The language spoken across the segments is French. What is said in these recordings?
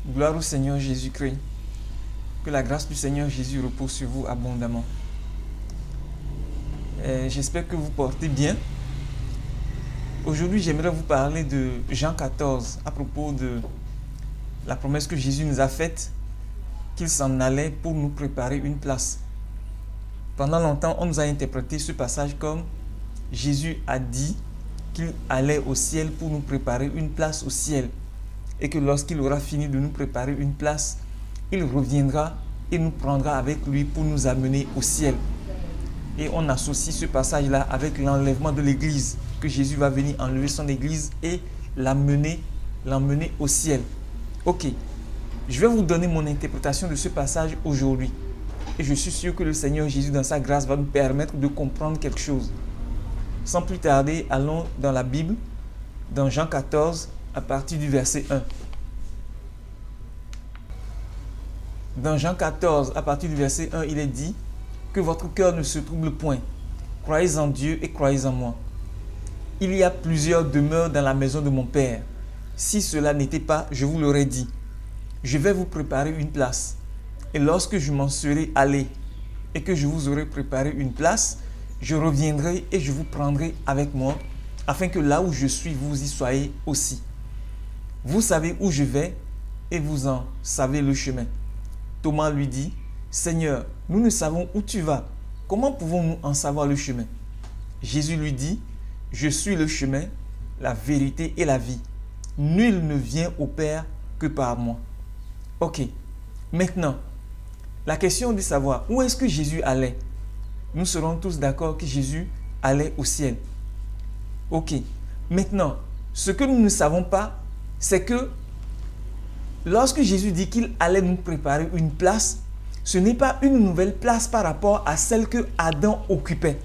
Gloire au Seigneur Jésus-Christ. Que la grâce du Seigneur Jésus repose sur vous abondamment. J'espère que vous portez bien. Aujourd'hui, j'aimerais vous parler de Jean 14 à propos de la promesse que Jésus nous a faite, qu'il s'en allait pour nous préparer une place. Pendant longtemps, on nous a interprété ce passage comme Jésus a dit qu'il allait au ciel pour nous préparer une place au ciel. Et que lorsqu'il aura fini de nous préparer une place, il reviendra et nous prendra avec lui pour nous amener au ciel. Et on associe ce passage-là avec l'enlèvement de l'église, que Jésus va venir enlever son église et l'emmener au ciel. Ok, je vais vous donner mon interprétation de ce passage aujourd'hui. Et je suis sûr que le Seigneur Jésus, dans sa grâce, va nous permettre de comprendre quelque chose. Sans plus tarder, allons dans la Bible, dans Jean 14, à partir du verset 1. Dans Jean 14, à partir du verset 1, il est dit que votre cœur ne se trouble point. Croyez en Dieu et croyez en moi. Il y a plusieurs demeures dans la maison de mon Père. Si cela n'était pas, je vous l'aurais dit. Je vais vous préparer une place. Et lorsque je m'en serai allé et que je vous aurai préparé une place, je reviendrai et je vous prendrai avec moi, afin que là où je suis, vous y soyez aussi. Vous savez où je vais et vous en savez le chemin. Thomas lui dit, Seigneur, nous ne savons où tu vas. Comment pouvons-nous en savoir le chemin? Jésus lui dit, je suis le chemin, la vérité et la vie. Nul ne vient au Père que par moi. Ok, maintenant, la question de savoir où est-ce que Jésus allait. Nous serons tous d'accord que Jésus allait au ciel. Ok, maintenant, ce que nous ne savons pas, c'est que lorsque Jésus dit qu'il allait nous préparer une place, ce n'est pas une nouvelle place par rapport à celle que Adam occupait.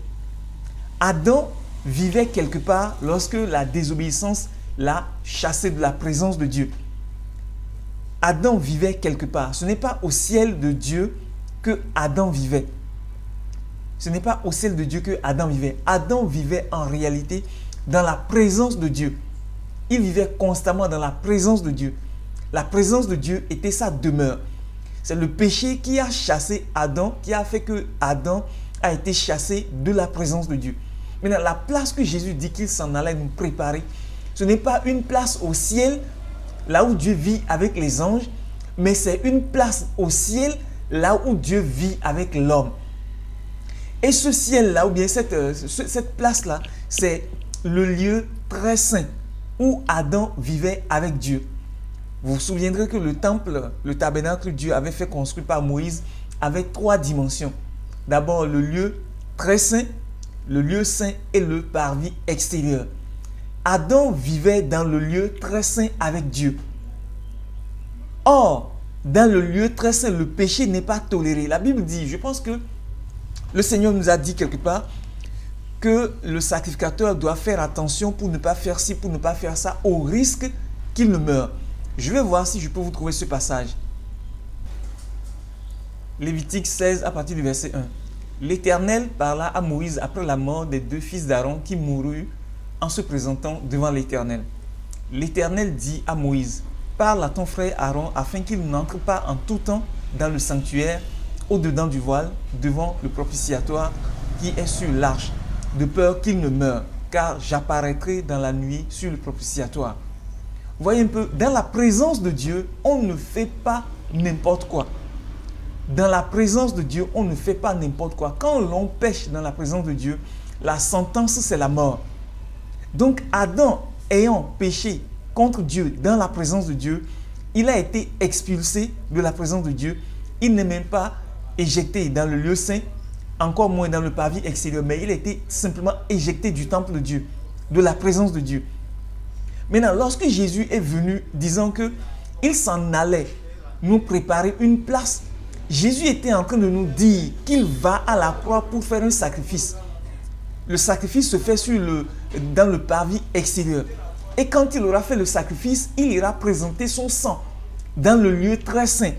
Adam vivait quelque part lorsque la désobéissance l'a chassé de la présence de Dieu. Adam vivait quelque part. Ce n'est pas au ciel de Dieu que Adam vivait. Ce n'est pas au ciel de Dieu que Adam vivait. Adam vivait en réalité dans la présence de Dieu. Il vivait constamment dans la présence de Dieu. La présence de Dieu était sa demeure. C'est le péché qui a chassé Adam, qui a fait que Adam a été chassé de la présence de Dieu. Maintenant, la place que Jésus dit qu'il s'en allait nous préparer, ce n'est pas une place au ciel, là où Dieu vit avec les anges, mais c'est une place au ciel, là où Dieu vit avec l'homme. Et ce ciel-là, ou bien cette place-là, c'est le lieu très saint où Adam vivait avec Dieu. Vous vous souviendrez que le temple, le tabernacle que Dieu avait fait construire par Moïse avait 3 dimensions. D'abord, le lieu très saint, le lieu saint et le parvis extérieur. Adam vivait dans le lieu très saint avec Dieu. Or, dans le lieu très saint, le péché n'est pas toléré. La Bible dit, je pense que le Seigneur nous a dit quelque part que le sacrificateur doit faire attention pour ne pas faire ci, pour ne pas faire ça, au risque qu'il ne meure. Je vais voir si je peux vous trouver ce passage. Lévitique 16 à partir du verset 1. L'Éternel parla à Moïse après la mort des 2 fils d'Aaron qui moururent en se présentant devant l'Éternel. L'Éternel dit à Moïse, parle à ton frère Aaron afin qu'il n'entre pas en tout temps dans le sanctuaire au-dedans du voile, devant le propitiatoire qui est sur l'arche, de peur qu'il ne meure, car j'apparaîtrai dans la nuit sur le propitiatoire. Voyez un peu, dans la présence de Dieu, on ne fait pas n'importe quoi. Dans la présence de Dieu, on ne fait pas n'importe quoi. Quand l'on pêche dans la présence de Dieu, la sentence, c'est la mort. Donc Adam, ayant péché contre Dieu dans la présence de Dieu, il a été expulsé de la présence de Dieu. Il n'est même pas éjecté dans le lieu saint, encore moins dans le parvis extérieur, mais il a été simplement éjecté du temple de Dieu, de la présence de Dieu. Maintenant, lorsque Jésus est venu disant qu'il s'en allait nous préparer une place, Jésus était en train de nous dire qu'il va à la croix pour faire un sacrifice. Le sacrifice se fait dans le parvis extérieur. Et quand il aura fait le sacrifice, il ira présenter son sang dans le lieu très saint.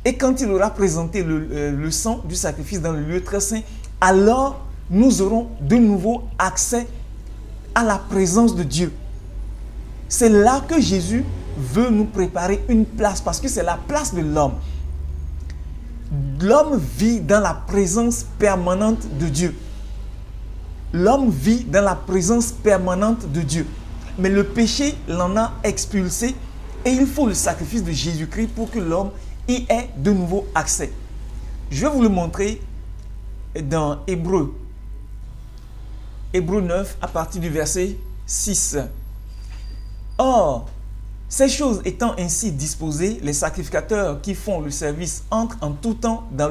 Et quand il aura présenté le sang du sacrifice dans le lieu très saint, alors nous aurons de nouveau accès à la présence de Dieu. C'est là que Jésus veut nous préparer une place parce que c'est la place de l'homme. L'homme vit dans la présence permanente de Dieu. L'homme vit dans la présence permanente de Dieu. Mais le péché l'en a expulsé et il faut le sacrifice de Jésus-Christ pour que l'homme y ait de nouveau accès. Je vais vous le montrer dans Hébreux 9 à partir du verset 6. Or, ces choses étant ainsi disposées, les sacrificateurs qui font le service entrent en tout temps dans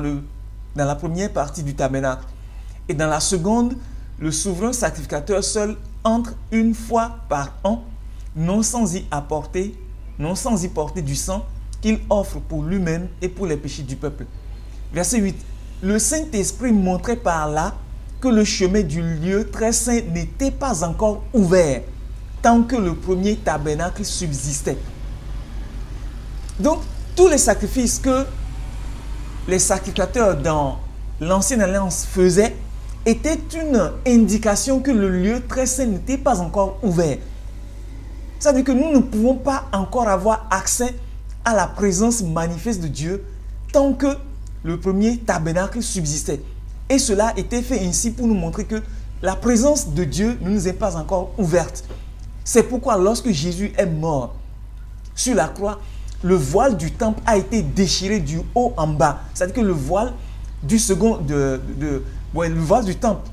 la première partie du tabernacle. Et dans la seconde, le souverain sacrificateur seul entre une fois par an, non sans y porter du sang qu'il offre pour lui-même et pour les péchés du peuple. Verset 8. Le Saint-Esprit montrait par là que le chemin du lieu très saint n'était pas encore ouvert tant que le premier tabernacle subsistait. Donc, tous les sacrifices que les sacrificateurs dans l'Ancienne Alliance faisaient étaient une indication que le lieu très saint n'était pas encore ouvert. Ça veut dire que nous ne pouvons pas encore avoir accès à la présence manifeste de Dieu tant que le premier tabernacle subsistait. Et cela était fait ainsi pour nous montrer que la présence de Dieu ne nous est pas encore ouverte. C'est pourquoi lorsque Jésus est mort sur la croix, le voile du temple a été déchiré du haut en bas. C'est-à-dire que le voile du le voile du temple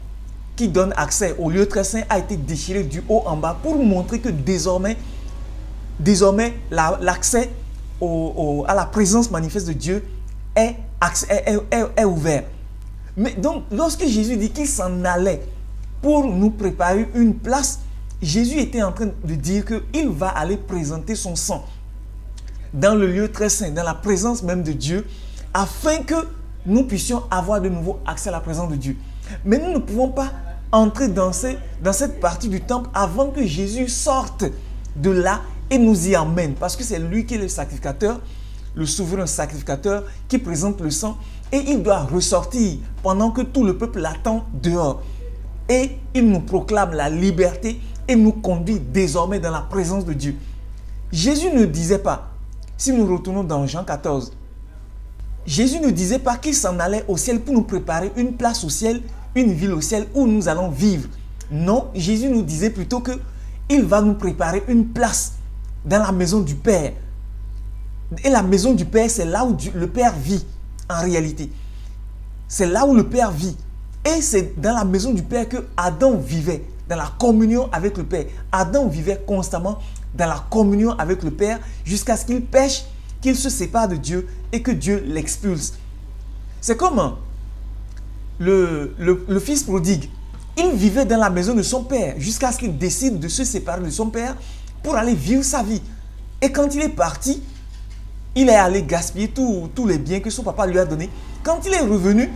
qui donne accès au lieu très saint a été déchiré du haut en bas pour montrer que désormais l'accès à la présence manifeste de Dieu est ouvert. Mais donc, lorsque Jésus dit qu'il s'en allait pour nous préparer une place, Jésus était en train de dire qu'il va aller présenter son sang dans le lieu très saint, dans la présence même de Dieu, afin que nous puissions avoir de nouveau accès à la présence de Dieu. Mais nous ne pouvons pas entrer dans cette partie du temple avant que Jésus sorte de là et nous y emmène, parce que c'est lui qui est le sacrificateur, le souverain sacrificateur qui présente le sang, et il doit ressortir pendant que tout le peuple l'attend dehors. Et il nous proclame la liberté et nous conduit désormais dans la présence de Dieu. Jésus ne disait pas, si nous retournons dans Jean 14, Jésus ne disait pas qu'il s'en allait au ciel pour nous préparer une place au ciel, une ville au ciel où nous allons vivre. Non, Jésus nous disait plutôt qu'il va nous préparer une place dans la maison du Père. Et la maison du Père, c'est là où le Père vit en réalité. C'est là où le Père vit. Et c'est dans la maison du Père que Adam vivait, dans la communion avec le Père. Adam vivait constamment dans la communion avec le Père jusqu'à ce qu'il pêche, qu'il se sépare de Dieu et que Dieu l'expulse. C'est comme le fils prodigue. Il vivait dans la maison de son père jusqu'à ce qu'il décide de se séparer de son père pour aller vivre sa vie. Et quand il est parti, il est allé gaspiller tous les biens que son papa lui a donnés. Quand il est revenu,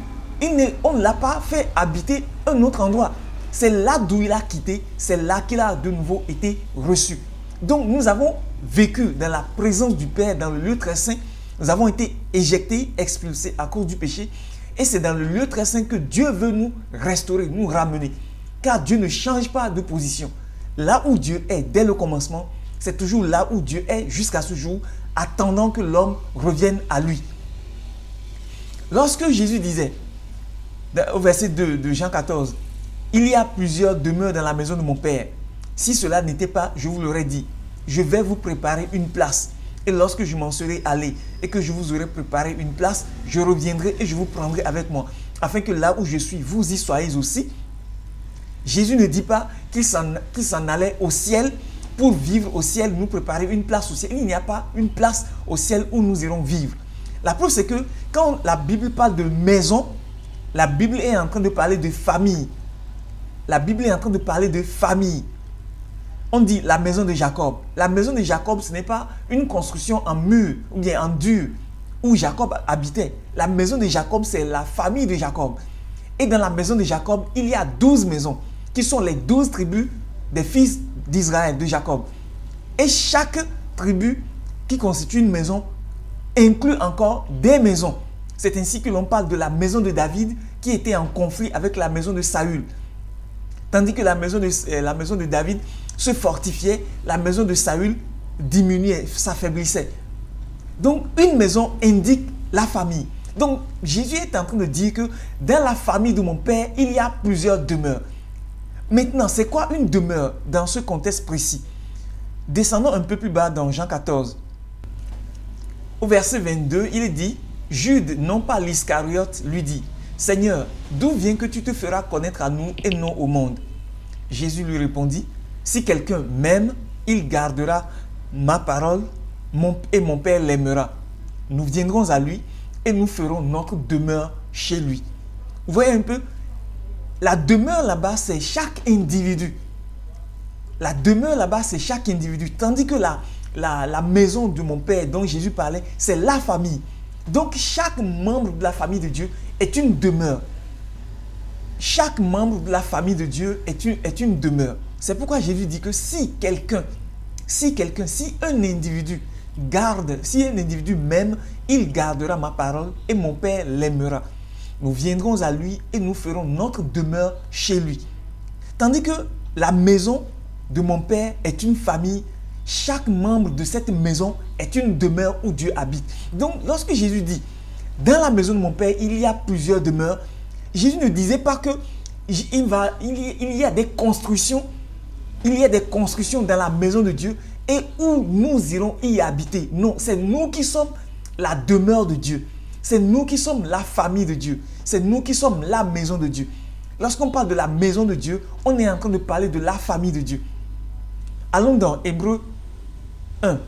on ne l'a pas fait habiter un autre endroit. C'est là d'où il a quitté, c'est là qu'il a de nouveau été reçu. Donc nous avons vécu dans la présence du Père, dans le lieu très saint. Nous avons été éjectés, expulsés à cause du péché. Et c'est dans le lieu très saint que Dieu veut nous restaurer, nous ramener. Car Dieu ne change pas de position. Là où Dieu est dès le commencement, c'est toujours là où Dieu est jusqu'à ce jour, attendant que l'homme revienne à lui. Lorsque Jésus disait, au verset 2 de Jean 14, « Il y a plusieurs demeures dans la maison de mon Père. Si cela n'était pas, je vous l'aurais dit, je vais vous préparer une place. Et lorsque je m'en serai allé et que je vous aurai préparé une place, je reviendrai et je vous prendrai avec moi, afin que là où je suis, vous y soyez aussi. » Jésus ne dit pas qu'il s'en allait au ciel pour vivre au ciel, nous préparer une place au ciel. Il n'y a pas une place au ciel où nous irons vivre. La preuve, c'est que quand la Bible parle de maison, la Bible est en train de parler de famille. La Bible est en train de parler de famille. On dit la maison de Jacob. La maison de Jacob, ce n'est pas une construction en mur ou bien en dur où Jacob habitait. La maison de Jacob, c'est la famille de Jacob. Et dans la maison de Jacob, il y a 12 maisons qui sont les 12 tribus des fils d'Israël, de Jacob. Et chaque tribu qui constitue une maison inclut encore des maisons. C'est ainsi que l'on parle de la maison de David qui était en conflit avec la maison de Saül. Tandis que la maison de David se fortifiait, la maison de Saül diminuait, s'affaiblissait. Donc, une maison indique la famille. Donc, Jésus est en train de dire que dans la famille de mon Père, il y a plusieurs demeures. Maintenant, c'est quoi une demeure dans ce contexte précis? Descendons un peu plus bas dans Jean 14. Au verset 22, il est dit, Jude, non pas l'Iscariote, lui dit, Seigneur, d'où vient que tu te feras connaître à nous et non au monde? Jésus lui répondit, si quelqu'un m'aime, il gardera ma parole et mon Père l'aimera. Nous viendrons à lui et nous ferons notre demeure chez lui. Vous voyez un peu? La demeure là-bas, c'est chaque individu. La demeure là-bas, c'est chaque individu. Tandis que la maison de mon Père dont Jésus parlait, c'est la famille. Donc, chaque membre de la famille de Dieu est une demeure. Chaque membre de la famille de Dieu est une demeure. C'est pourquoi Jésus dit que si un individu m'aime, il gardera ma parole et mon Père l'aimera. Nous viendrons à lui et nous ferons notre demeure chez lui. Tandis que la maison de mon Père est une famille. Chaque membre de cette maison est une demeure où Dieu habite. Donc, lorsque Jésus dit, dans la maison de mon Père, il y a plusieurs demeures, Jésus ne disait pas que il y a des constructions, dans la maison de Dieu et où nous irons y habiter. Non, c'est nous qui sommes la demeure de Dieu. C'est nous qui sommes la famille de Dieu. C'est nous qui sommes la maison de Dieu. Lorsqu'on parle de la maison de Dieu, on est en train de parler de la famille de Dieu. Allons dans Hébreux 1.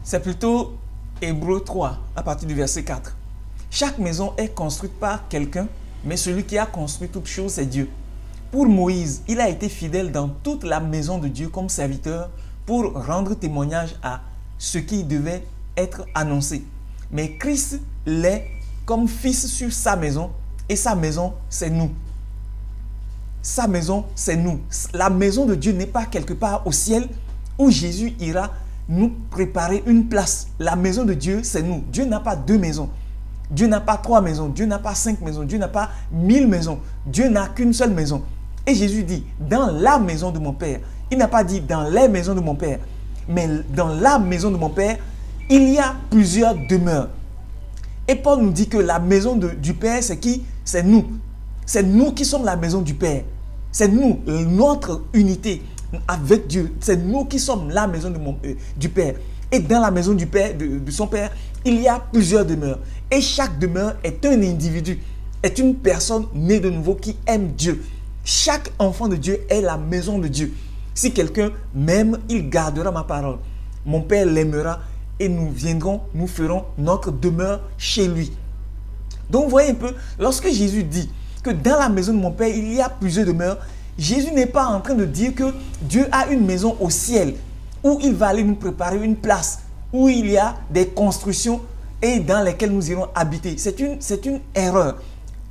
C'est plutôt Hébreux 3, à partir du verset 4. Chaque maison est construite par quelqu'un, mais celui qui a construit toute chose, c'est Dieu. Pour Moïse, il a été fidèle dans toute la maison de Dieu comme serviteur pour rendre témoignage à ce qui devait être annoncé. Mais Christ l'est comme fils sur sa maison, et sa maison, c'est nous. Sa maison, c'est nous. La maison de Dieu n'est pas quelque part au ciel où Jésus ira nous préparer une place. La maison de Dieu, c'est nous. Dieu n'a pas 2 maisons. Dieu n'a pas 3 maisons. Dieu n'a pas 5 maisons. Dieu n'a pas 1000 maisons. Dieu n'a qu'une seule maison. Et Jésus dit, dans la maison de mon Père. Il n'a pas dit dans les maisons de mon Père. Mais dans la maison de mon Père, il y a plusieurs demeures. Et Paul nous dit que la maison du Père, c'est qui? C'est nous. C'est nous qui sommes la maison du Père. C'est nous, notre unité avec Dieu. C'est nous qui sommes la maison du Père. Et dans la maison du Père, de son Père, il y a plusieurs demeures. Et chaque demeure est un individu, est une personne née de nouveau qui aime Dieu. Chaque enfant de Dieu est la maison de Dieu. Si quelqu'un m'aime, il gardera ma parole. Mon Père l'aimera et nous ferons notre demeure chez lui. Donc, vous voyez un peu, lorsque Jésus dit que dans la maison de mon Père, il y a plusieurs demeures, Jésus n'est pas en train de dire que Dieu a une maison au ciel où il va aller nous préparer une place, où il y a des constructions et dans lesquelles nous irons habiter. C'est une erreur.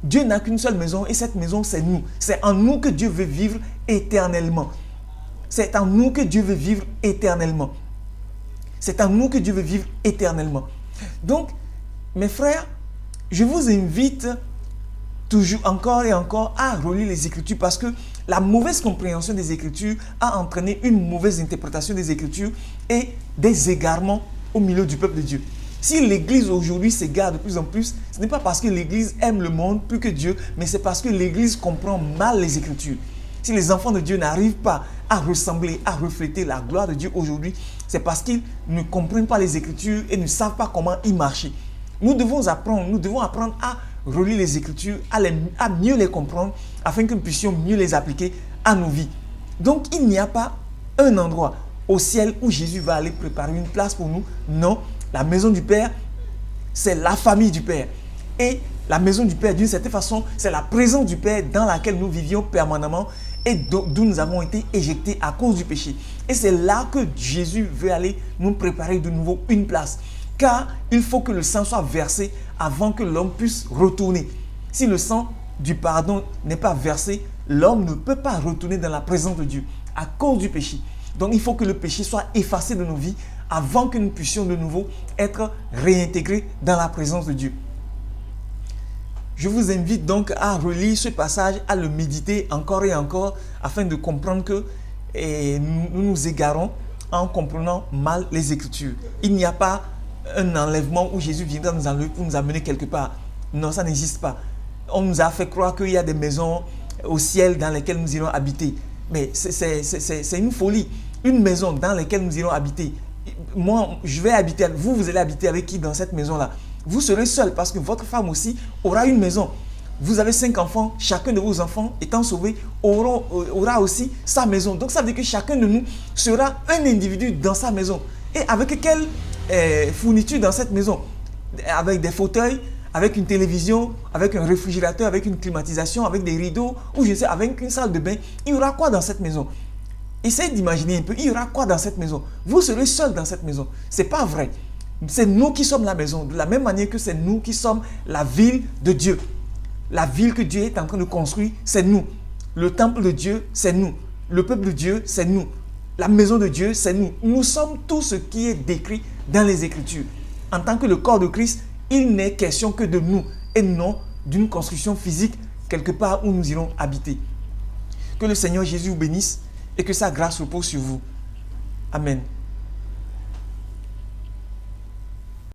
Dieu n'a qu'une seule maison et cette maison, c'est nous. C'est en nous que Dieu veut vivre éternellement. C'est en nous que Dieu veut vivre éternellement. C'est en nous que Dieu veut vivre éternellement. Donc, mes frères, je vous invite toujours encore et encore à relire les Écritures parce que la mauvaise compréhension des Écritures a entraîné une mauvaise interprétation des Écritures et des égarements au milieu du peuple de Dieu. Si l'Église aujourd'hui s'égare de plus en plus, ce n'est pas parce que l'Église aime le monde plus que Dieu, mais c'est parce que l'Église comprend mal les Écritures. Si les enfants de Dieu n'arrivent pas à ressembler, à refléter la gloire de Dieu aujourd'hui, c'est parce qu'ils ne comprennent pas les Écritures et ne savent pas comment y marcher. Nous devons apprendre à relire les Écritures, à mieux les comprendre, afin que nous puissions mieux les appliquer à nos vies. Donc, il n'y a pas un endroit au ciel où Jésus va aller préparer une place pour nous. Non, la maison du Père, c'est la famille du Père. Et la maison du Père, d'une certaine façon, c'est la présence du Père dans laquelle nous vivions permanemment et d'où nous avons été éjectés à cause du péché. Et c'est là que Jésus veut aller nous préparer de nouveau une place. Car il faut que le sang soit versé avant que l'homme puisse retourner. Si le sang du pardon n'est pas versé, l'homme ne peut pas retourner dans la présence de Dieu à cause du péché. Donc il faut que le péché soit effacé de nos vies avant que nous puissions de nouveau être réintégrés dans la présence de Dieu. Je vous invite donc à relire ce passage, à le méditer encore et encore afin de comprendre que nous nous égarons en comprenant mal les Écritures. Il n'y a pas un enlèvement où Jésus viendra nous enlever pour nous amener quelque part. Non, ça n'existe pas. On nous a fait croire qu'il y a des maisons au ciel dans lesquelles nous irons habiter. Mais c'est une folie. Une maison dans laquelle nous irons habiter. Moi, je vais habiter. Vous allez habiter avec qui dans cette maison-là? Vous serez seul parce que votre femme aussi aura une maison. Vous avez 5 enfants, chacun de vos enfants étant sauvés aura aussi sa maison. Donc ça veut dire que chacun de nous sera un individu dans sa maison. Et avec quelle fourniture dans cette maison? Avec des fauteuils, avec une télévision, avec un réfrigérateur, avec une climatisation, avec des rideaux, ou je sais, avec une salle de bain. Il y aura quoi dans cette maison? Essayez d'imaginer un peu, il y aura quoi dans cette maison? Vous serez seul dans cette maison. Ce n'est pas vrai. C'est nous qui sommes la maison, de la même manière que c'est nous qui sommes la ville de Dieu. La ville que Dieu est en train de construire, c'est nous. Le temple de Dieu, c'est nous. Le peuple de Dieu, c'est nous. La maison de Dieu, c'est nous. Nous sommes tout ce qui est décrit dans les Écritures. En tant que le corps de Christ, il n'est question que de nous et non d'une construction physique quelque part où nous irons habiter. Que le Seigneur Jésus vous bénisse et que sa grâce repose sur vous. Amen.